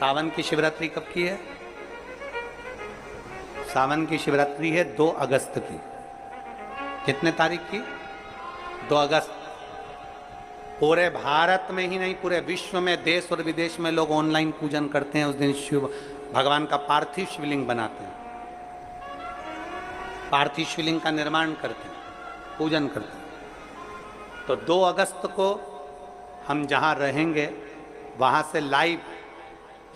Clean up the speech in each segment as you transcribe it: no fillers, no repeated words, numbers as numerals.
सावन की शिवरात्रि कब की है? सावन की शिवरात्रि है 2 अगस्त की। कितने तारीख की? 2 अगस्त। पूरे भारत में ही नहीं, पूरे विश्व में, देश और विदेश में लोग ऑनलाइन पूजन करते हैं। उस दिन शिव भगवान का पार्थिव शिवलिंग बनाते हैं, पार्थिव शिवलिंग का निर्माण करते हैं, पूजन करते हैं। तो 2 अगस्त को हम जहाँ रहेंगे वहाँ से लाइव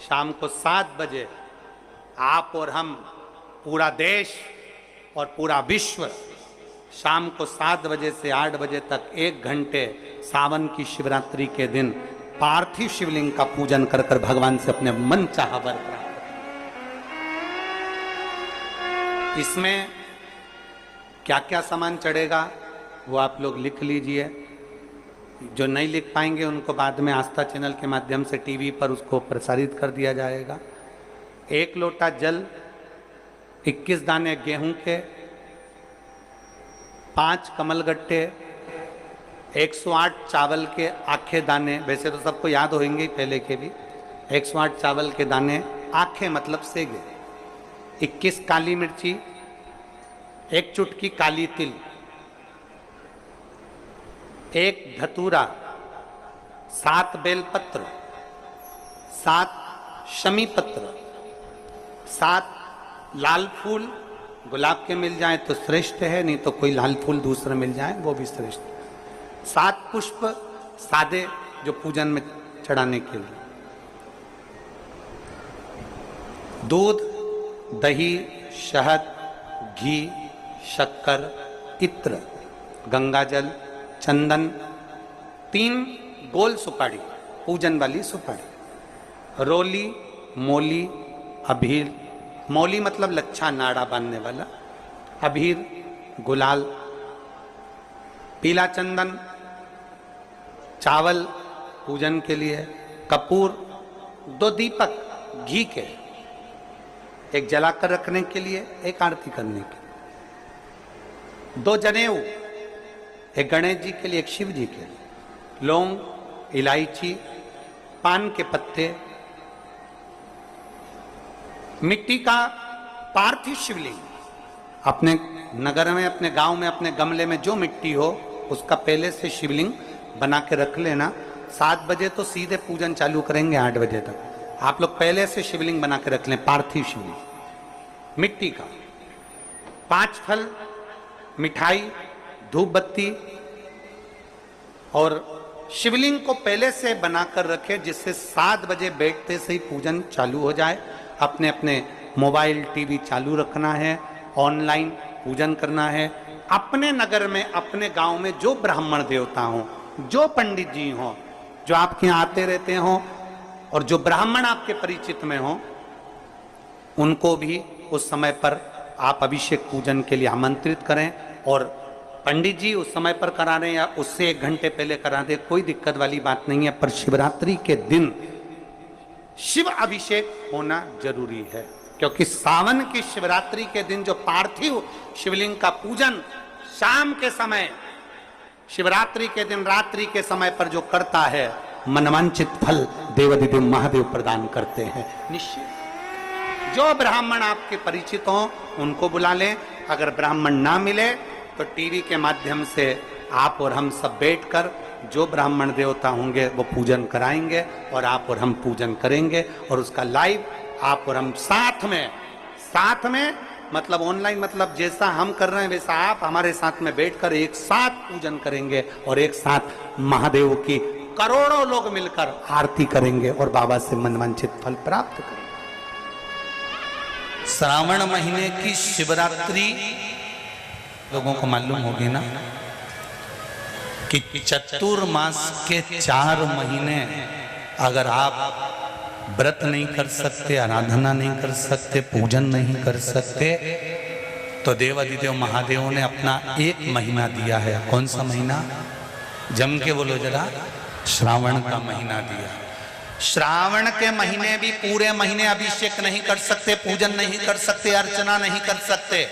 शाम को 7 बजे आप और हम, पूरा देश और पूरा विश्व, शाम को 7 बजे से 8 बजे तक 1 घंटे सावन की शिवरात्रि के दिन पार्थिव शिवलिंग का पूजन कर कर भगवान से अपने मन चाहा वर प्राप्त। इसमें क्या क्या सामान चढ़ेगा वो आप लोग लिख लीजिए। जो नहीं लिख पाएंगे उनको बाद में आस्था चैनल के माध्यम से टीवी पर उसको प्रसारित कर दिया जाएगा। 1 लोटा जल, 21 दाने गेहूं के, 5 कमलगट्टे, 108 चावल के आखे दाने, वैसे तो सबको याद होंगे ही पहले के भी। 108 चावल के दाने, आखे मतलब सेगे, 21 काली मिर्ची, 1 चुटकी काली तिल, 1 धतूरा, 7 बेलपत्र, 7 शमी पत्र, 7 लाल फूल, गुलाब के मिल जाए तो श्रेष्ठ है, नहीं तो कोई लाल फूल दूसरा मिल जाए वो भी श्रेष्ठ। 7 पुष्प सादे जो पूजन में चढ़ाने के लिए, दूध, दही, शहद, घी, शक्कर, इत्र, गंगाजल, चंदन, 3 गोल सुपारी, पूजन वाली सुपारी, रोली, मोली, अभीर, मौली मतलब लच्छा नाड़ा बांधने वाला, अभीर, गुलाल, पीला चंदन, चावल पूजन के लिए, कपूर, 2 दीपक घी के, 1 जलाकर रखने के लिए, 1 आरती करने के लिए, 2 जनेऊ, 1 गणेश जी के लिए, 1 शिव जी के लिए, लौंग, इलायची, पान के पत्ते, मिट्टी का पार्थिव शिवलिंग। अपने नगर में, अपने गांव में, अपने गमले में जो मिट्टी हो उसका पहले से शिवलिंग बना के रख लेना। 7 बजे तो सीधे पूजन चालू करेंगे, 8 बजे तक आप लोग पहले से शिवलिंग बना के रख लें, पार्थिव शिवलिंग मिट्टी का। 5 फल, मिठाई, धूप बत्ती, और शिवलिंग को पहले से बनाकर रखे जिससे 7 बजे बैठते से ही पूजन चालू हो जाए। अपने अपने मोबाइल, टीवी चालू रखना है, ऑनलाइन पूजन करना है। अपने नगर में, अपने गांव में जो ब्राह्मण देवता हों, जो पंडित जी हों, जो आपके यहाँ आते रहते हों, और जो ब्राह्मण आपके परिचित में हों, उनको भी उस समय पर आप अभिषेक पूजन के लिए आमंत्रित करें। और पंडित जी उस समय पर करा रहे हैं या उससे 1 घंटे पहले करा दें, कोई दिक्कत वाली बात नहीं है। पर शिवरात्रि के दिन शिव अभिषेक होना जरूरी है, क्योंकि सावन की शिवरात्रि के दिन जो पार्थिव शिवलिंग का पूजन शाम के समय, शिवरात्रि के दिन रात्रि के समय पर जो करता है, मनवांचित फल देवाधिदेव महादेव प्रदान करते हैं निश्चित। जो ब्राह्मण आपके परिचित हों उनको बुला लें। अगर ब्राह्मण ना मिले तो टीवी के माध्यम से आप और हम सब बैठकर जो ब्राह्मण देवता होंगे वो पूजन कराएंगे, और आप और हम पूजन करेंगे, और उसका लाइव आप और हम साथ में मतलब ऑनलाइन, मतलब जैसा हम कर रहे हैं वैसा आप हमारे साथ में बैठकर एक साथ पूजन करेंगे, और एक साथ महादेव की करोड़ों लोग मिलकर आरती करेंगे और बाबा से मनवांछित फल प्राप्त करेंगे। श्रावण महीने की शिवरात्रि लोगों को मालूम होगी ना कि चतुर्मास के 4 महीने अगर आप व्रत नहीं कर सकते, आराधना नहीं कर सकते, पूजन नहीं कर सकते, तो देवाधिदेव महादेव ने अपना 1 महीना दिया है। कौन सा महीना? जम के बोलो जरा। श्रावण का महीना दिया। श्रावण के महीने भी पूरे महीने अभिषेक नहीं कर सकते, पूजन नहीं कर सकते, अर्चना नहीं कर सकते,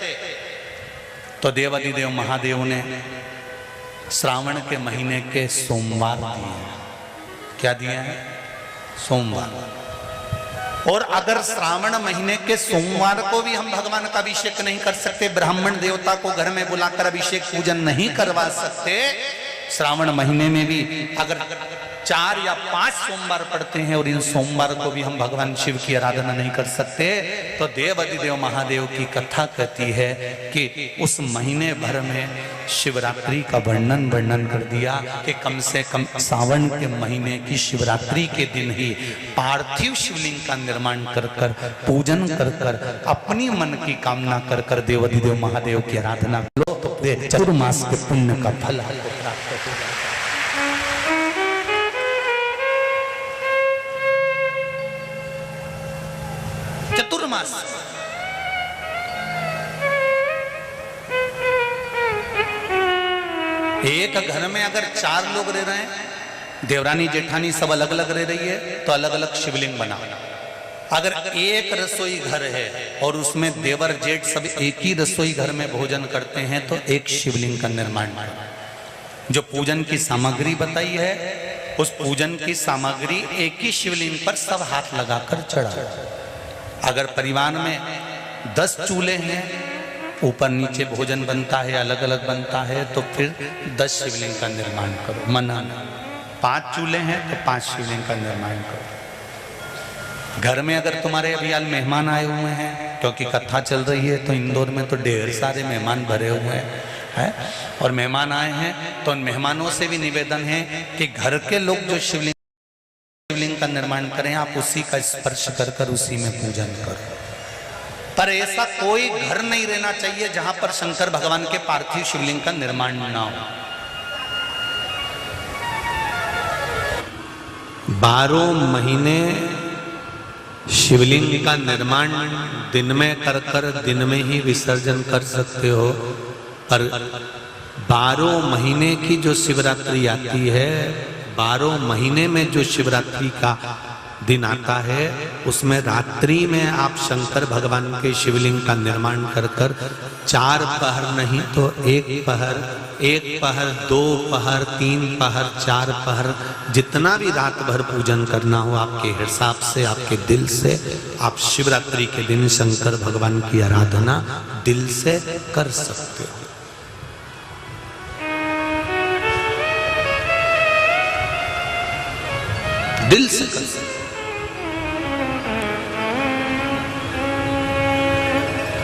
तो देवाधिदेव महादेव ने श्रावण के महीने के सोमवार दिए हैं। क्या दिए हैं? सोमवार। और अगर श्रावण महीने के सोमवार को भी हम भगवान का अभिषेक नहीं कर सकते, ब्राह्मण देवता को घर में बुलाकर अभिषेक पूजन नहीं करवा सकते, श्रावण महीने में भी अगर 4 या 5 सोमवार पड़ते हैं और इन सोमवार को भी हम भगवान शिव की आराधना नहीं कर सकते, तो देवाधिदेव महादेव की कथा कहती है कि उस महीने भर में शिवरात्रि का वर्णन कर दिया कि कम से कम सावन के महीने की शिवरात्रि के दिन ही पार्थिव शिवलिंग का निर्माण कर पूजन कर अपनी मन की कामना कर देवाधिदेव महादेव की आराधना लो तो चतुर्मास के पुण्य का फल आपको प्राप्त होगा। चतुर्मास एक घर में अगर 4 लोग रह रहे हैं, देवरानी जेठानी सब अलग अलग रह रही है, तो अलग अलग शिवलिंग बना। अगर एक रसोई घर है और उसमें देवर जेठ सब एक ही रसोई घर में भोजन करते हैं, तो एक शिवलिंग का निर्माण करो। जो पूजन की सामग्री बताई है, उस पूजन की सामग्री एक ही शिवलिंग पर सब हाथ लगाकर चढ़ा। अगर परिवार में 10 चूल्हे हैं, ऊपर नीचे भोजन बनता है, अलग अलग बनता है, तो फिर 10 शिवलिंग का निर्माण करो। मना 5 चूल्हे हैं तो 5 शिवलिंग का निर्माण करो। घर में अगर तुम्हारे अभी हाल मेहमान आए हुए हैं, क्योंकि कथा चल रही है, तो इंदौर में तो ढेर सारे मेहमान भरे हुए हैं और मेहमान आए हैं, तो उन मेहमानों से भी निवेदन है कि घर के लोग जो शिवलिंग का निर्माण करें, आप उसी का स्पर्श कर उसी में पूजन करो। पर ऐसा कोई घर नहीं रहना चाहिए जहां पर शंकर भगवान के पार्थिव शिवलिंग का निर्माण ना हो। 12 महीने शिवलिंग का निर्माण दिन में कर दिन में ही विसर्जन कर सकते हो, पर 12 महीने की जो शिवरात्रि आती है, 12 महीने में जो शिवरात्रि का दिन आता है, उसमें रात्रि में आप शंकर भगवान के शिवलिंग का निर्माण कर 4 पहर नहीं तो 1 पहर, 2 पहर, 3 पहर, 4 पहर, जितना भी रात भर पूजन करना हो आपके हिसाब से, आपके दिल से, आप शिवरात्रि के दिन शंकर भगवान की आराधना दिल से कर सकते हो। दिल से कर सकते।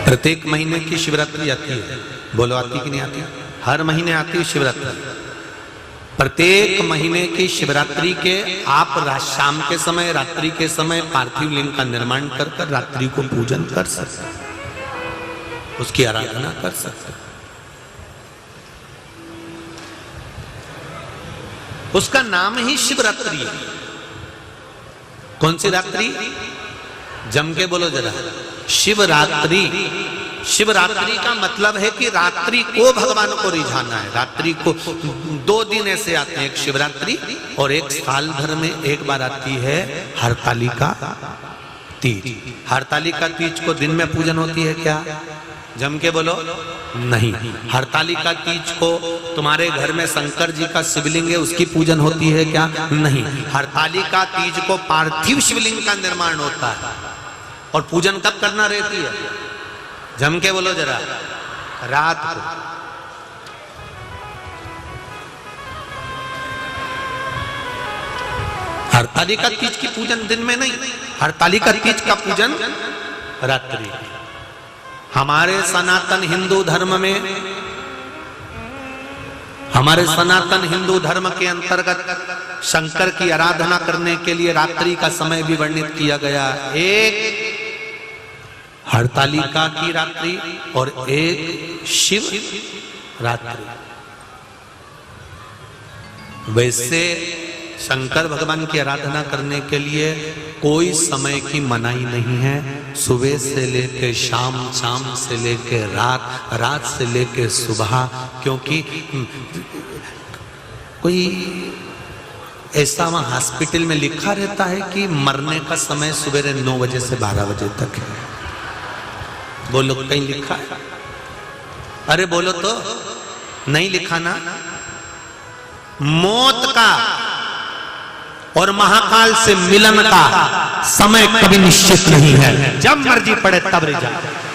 प्रत्येक महीने की शिवरात्रि आती है, बोलो आती कि नहीं आती? हर महीने आती है शिवरात्रि। प्रत्येक महीने की शिवरात्रि के आप शाम के समय, रात्रि के समय पार्थिव लिंग का निर्माण कर रात्रि को पूजन कर सकते, उसकी आराधना कर सकते। उसका नाम ही शिवरात्रि है। कौन सी रात्रि? जम के बोलो जरा, शिवरात्रि। शिवरात्रि का मतलब है कि रात्रि को भगवान को रिझाना है। रात्रि को 2 दिन ऐसे आते हैं, एक शिवरात्रि और एक साल भर में एक बार आती है हरतालिका तीज। हरतालिका तीज को दिन में पूजन होती है क्या? जम के बोलो नहीं। हरतालिका तीज को तुम्हारे घर में शंकर जी का शिवलिंग है, उसकी पूजन होती है क्या? नहीं। हरतालिका तीज को पार्थिव शिवलिंग का निर्माण होता है और पूजन कब करना रहती है? जम के बोलो जरा, रात को। हरतालिका तीज की पूजन दिन में नहीं, हरतालिका तीज का पूजन रात्रि। हमारे सनातन हिंदू धर्म में, हमारे सनातन हिंदू धर्म के अंतर्गत शंकर की आराधना करने के लिए रात्रि का समय भी वर्णित किया गया। एक हरतालिका की रात्रि और एक शिव रात्रि। वैसे शंकर भगवान की आराधना करने के लिए कोई समय की मनाही नहीं है। सुबह से लेके शाम, शाम से लेके रात, रात से लेके सुबह। क्योंकि कोई ऐसा वहां हॉस्पिटल में लिखा रहता है कि मरने का समय सुबह 9 बजे से 12 बजे तक है। बोलो, कहीं लिखा है? अरे बोलो तो, नहीं लिखा ना। मौत का और महाकाल से मिलन का समय कभी निश्चित नहीं है, जब मर्जी पड़े तब रिजल्ट।